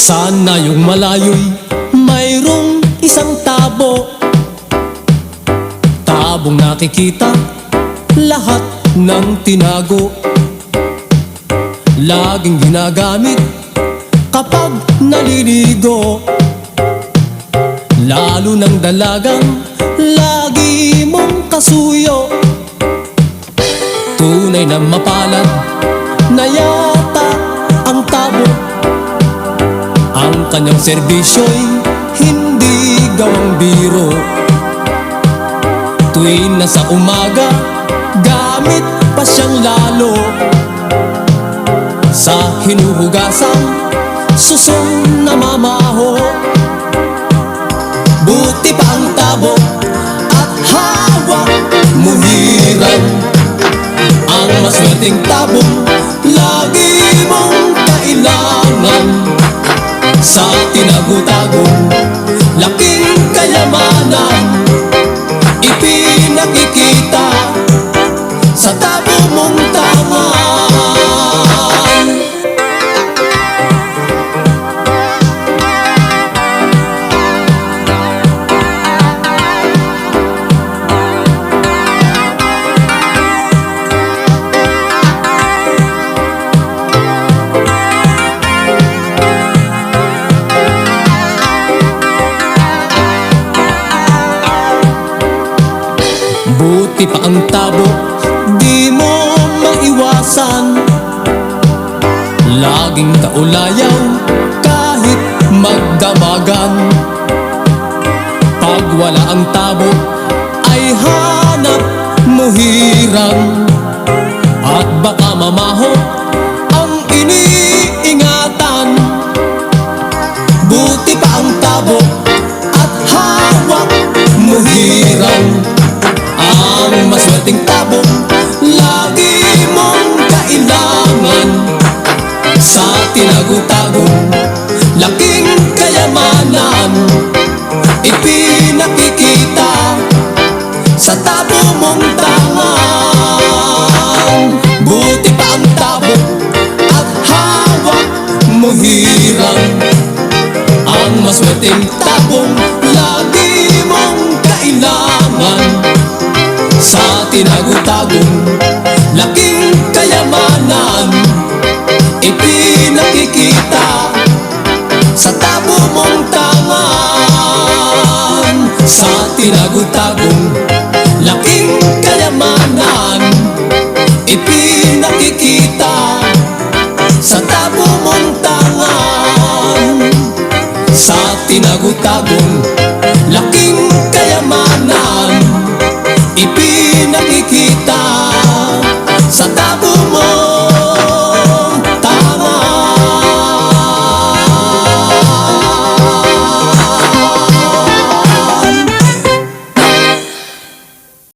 Sana yung malayo'y mayroong isang tabo, tabong nakikita lahat ng tinago, laging ginagamit kapag naliligo, lalo ng dalagang lagi mong kasuyo. Tunay na mapalad na yata ang tabo, ang kanyang serbisyo'y hindi gawang biro. Tuwing nasa umaga, gamit pa siyang lalo sa hinuhugasang susong namamaho. Buti pa ang tabo at hawak mo hirang, ang maswerteng tabong lagi mong kailangan. Sa tinagutagong laking kayamanan, ipinakikita sa tabo mong tangan. Buti pa ang tabo, di mo maiwasan, laging kaulayaw kahit magdamagan. Pag wala ang tabo ay hanap mo hirang, at baka mamaho ang iniingatan. Buti pa ang tabo at hawak mo hirang, ang maswerteng tabong lagi mong kailangan. Sa tinagutagong laking kayamanan, ipinakikita sa tabo mong tangan. Buti pa ang tabo at hawak mo hirang, ang maswerteng tabong lagi mong kailangan. Sa tinagutagong laking kayamanan, ipinakikita sa tabo mong tangan. Sa tinagutagong laking kayamanan, ipinakikita sa tabo mong tangan. Sa tinagutagong